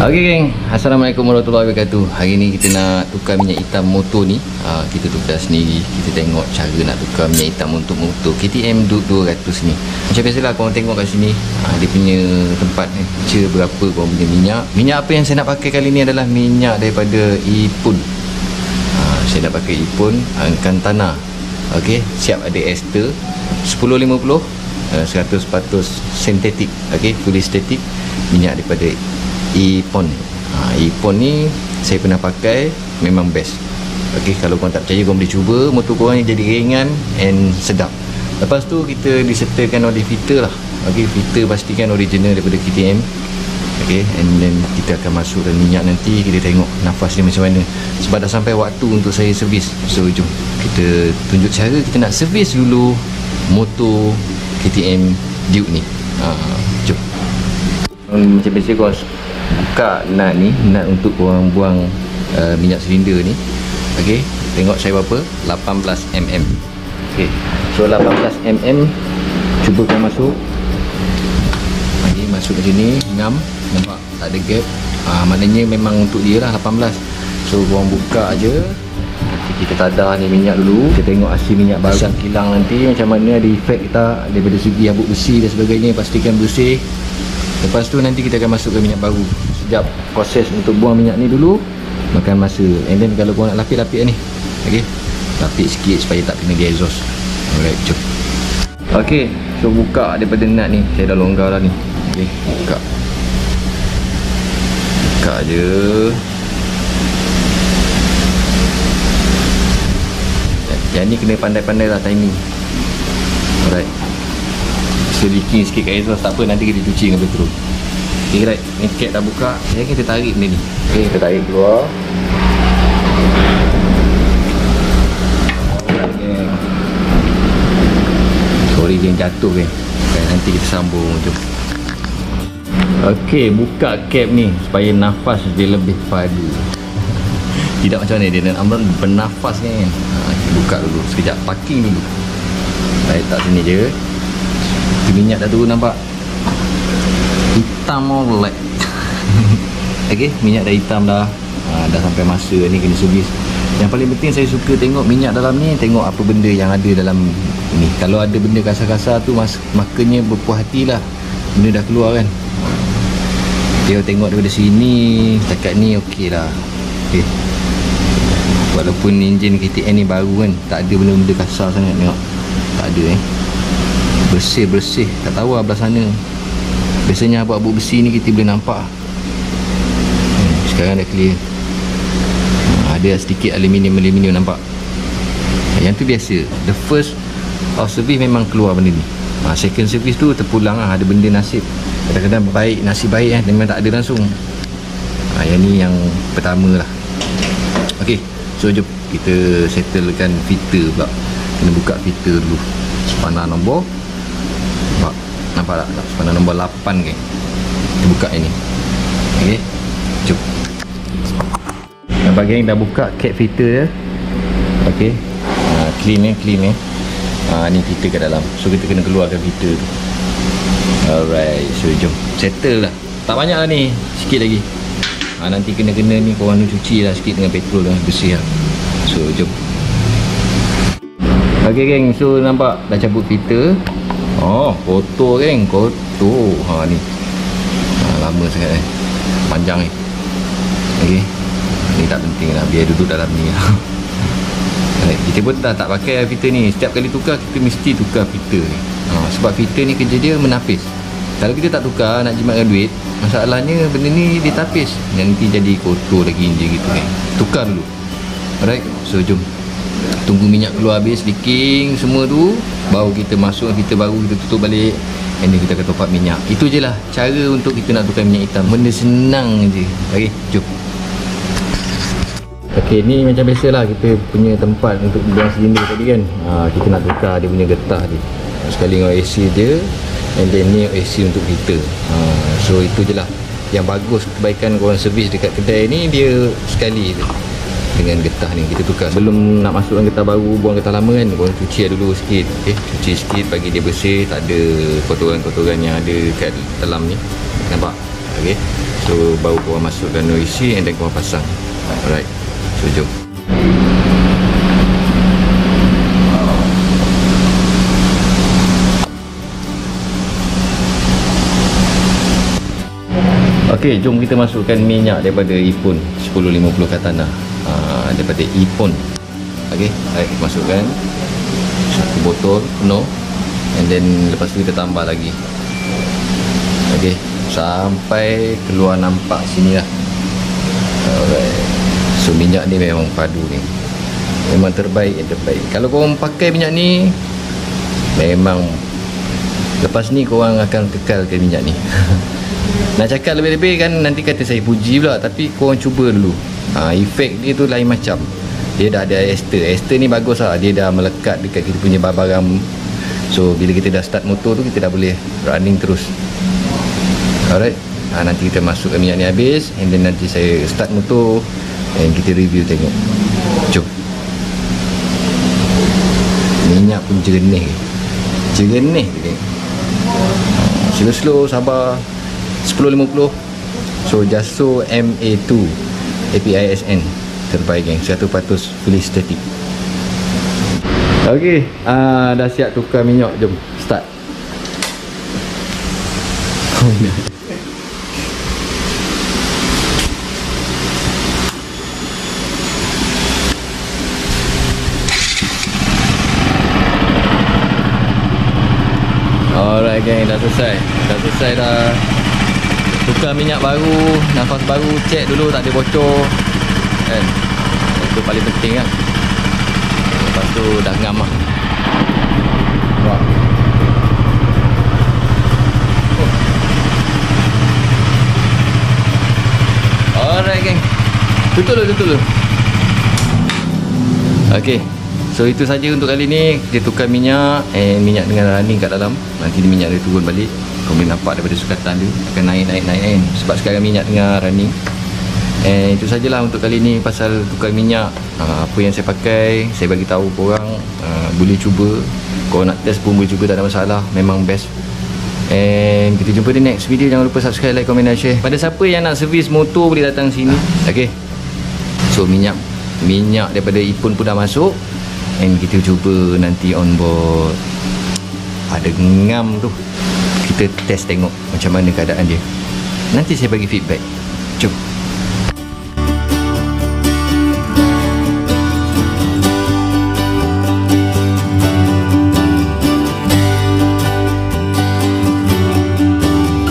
Okey geng, Assalamualaikum warahmatullahi wabarakatuh. Hari ni kita nak tukar minyak hitam motor ni. Kita tukar sendiri. Kita tengok cara nak tukar minyak hitam untuk motor KTM 200 ni. Macam biasalah korang tengok kat sini, dia punya tempat ni, berapa korang punya minyak. Minyak apa yang saya nak pakai kali ni adalah minyak daripada Ipun. Saya nak pakai Ipun Kantana. Okey, siap ada ester 1050, 100% sintetik. Okey, fully static. Minyak daripada Ipon. Ipon ni saya pernah pakai, memang best. Okey, kalau korang tak percaya korang boleh cuba. Motor korang jadi ringan and sedap. Lepas tu kita disertakan oleh filter lah. Okey, filter pastikan original daripada KTM. Okey, and then kita akan masukkan minyak nanti. Kita tengok nafas dia macam mana. Sebab dah sampai waktu untuk saya servis. So jom kita tunjuk cara kita nak servis dulu motor KTM Duke ni. Jom. Macam biasa korang buka nut ni, nut untuk korang buang minyak silinder ni. Okey, tengok saya berapa? 18mm. Okey, so 18mm. Cuba korang masuk. Okey, masuk ke sini, ngam. Nampak tak ada gap. Maknanya memang untuk dia lah 18. So korang buka aje. Nanti kita tadah ni minyak dulu. Kita tengok hasil minyak baru kilang nanti macam mana, ada efek tak daripada segi habuk besi dan sebagainya. Pastikan bersih. Lepas tu nanti kita akan masukkan minyak baru. Sekejap proses untuk buang minyak ni dulu makan masa. And then kalau korang nak lapik-lapik ni, okey, lapik sikit supaya tak kena dia exhaust. Alright, jom. Okey, so buka daripada nut ni. Saya dah longgar dah ni. Okey, buka. Buka je. Yang ni kena pandai-pandai lah timing. Alright, leaking sikit kat exhaust, tak apa, nanti kita cuci dengan petrol. Ok, right, ni cap dah buka. Jadi kita tarik benda ni. Ok, kita tarik keluar. Alright geng, sorry geng, jatuh geng. Okay, nanti kita sambung. Jom. Ok, buka cap ni supaya nafas dia lebih padu. Tidak macam mana dia nak bernafas kan. Kita buka dulu sekejap, parking dulu. Tarik tak sini je. Minyak dah turun, nampak? Hitam molek. Okey, minyak dah hitam dah. Dah sampai masa ni kena servis. Yang paling penting saya suka tengok minyak dalam ni, tengok apa benda yang ada dalam ni. Kalau ada benda kasar-kasar tu, makanya berpuas hatilah benda dah keluar kan. Dia tengok daripada sini, setakat ni okey lah. Okey. Walaupun enjin KTM ni baru kan, tak ada benda-benda kasar sangat, tengok. Tak ada bersih-bersih. Tak tahu lah belah sana. Biasanya habuk-habuk besi ni kita boleh nampak. Sekarang dah clear. Ada sedikit aluminium nampak. Yang tu biasa. The first of service memang keluar benda ni. Second service tu terpulang lah, ada benda nasib. Kadang-kadang baik, nasib baik memang tak ada langsung. Yang ni yang pertama lah. Ok, so jom kita settlekan filter pula. Kena buka filter dulu. Spanner nombor, nampak tak? Spanner nombor 8 kan. Kita buka ini. Okey, jom. Nampak geng, dah buka cap filter dia. Okey, clean ni filter kat dalam. So kita kena keluarkan filter tu. Alright, so jom settle lah. Tak banyak lah ni, sikit lagi. Nanti kena-kena ni korang cuci lah sikit dengan petrol dah, bersih lah. So jom. Okey geng, so nampak dah cabut filter. Kotor geng, kotor. Ni lama sangat panjang ni. Okey, ni tak penting lah, biar duduk dalam ni. Kita pun dah tak pakai filter ni. Setiap kali tukar kita mesti tukar filter ni. Sebab filter ni kerja dia menapis. Kalau kita tak tukar, nak jimatkan duit, masalahnya benda ni dia tapis, nanti jadi kotor lagi enjin gitu kan. Tukar dulu. Alright, so jom tunggu minyak keluar habis, leaking semua tu, baru kita masuk filter baru, kita tutup balik, and then kita akan top up minyak. Itu je lah cara untuk kita nak tukar minyak hitam. Benda senang je. Okay, jom. Ok, ni macam biasalah kita punya tempat untuk buang silinder tadi kan. Kita nak tukar dia punya getah dia. Sekali dengan AC dia, and then ni AC untuk filter. So itu je lah yang bagus, kebaikan korang servis dekat kedai ni, dia sekali je. dengan getah ni kita tukar. Sebelum nak masukkan getah baru, buang getah lama kan, korang cuci dulu sikit. Okey, cuci sikit bagi dia bersih, tak ada kotoran-kotoran yang ada kat dalam ni. Nampak? Okey. So baru korang masukkan noisi and then korang pasang. Alright. So jom. Okey, jom kita masukkan minyak daripada Ipon 1050 katana. Daripada Ipon. Okey, baik, masukkan satu botol penuh and then lepas tu kita tambah lagi. Okey, sampai keluar nampak sini lah. Alright. So minyak ni memang padu ni. Memang terbaik yang terbaik. Kalau korang pakai minyak ni, memang lepas ni korang akan kekalkan minyak ni. Nak cakap lebih-lebih kan nanti kata saya puji pula, tapi korang cuba dulu. Efek dia tu lain macam. Dia dah ada ester. Ester ni bagus lah. Dia dah melekat dekat kita punya barang. So bila kita dah start motor tu, kita dah boleh running terus. Alright. Nanti kita masukkan minyak ni habis, and then nanti saya start motor and kita review tengok. Jom. Minyak pun jernih. Jernih dia. Slow-slow, sabar. 1050. So Jaso MA2 APISN terbaik geng, 100% fully static. Okey, dah siap tukar minyak, jom start. Alright geng, dah selesai. Dah selesai dah. Tukar minyak baru, nafas baru, cek dulu tak ada bocor kan. Itu paling penting kan. Lepas tu dah ngam lah. Wah. Alright geng, tutup dulu. Ok, so itu saja untuk kali ni. Kita tukar minyak, minyak dengan running kat dalam. Nanti minyak dia turun balik. Kau boleh nampak daripada sukatan dia akan naik kan. Sebab sekarang minyak tengah running. Itu sajalah untuk kali ni pasal tukar minyak. Apa yang saya pakai, saya bagi tahu korang. Boleh cuba. Kalau nak test pun boleh cuba, tak ada masalah. Memang best. And kita jumpa di next video. Jangan lupa subscribe, like, komen dan share. Pada siapa yang nak servis motor boleh datang sini. Okay. So minyak daripada Ipon pun dah masuk. And kita cuba nanti on board. Ada ngam tu. Kita test tengok macam mana keadaan dia. Nanti saya bagi feedback. Jom.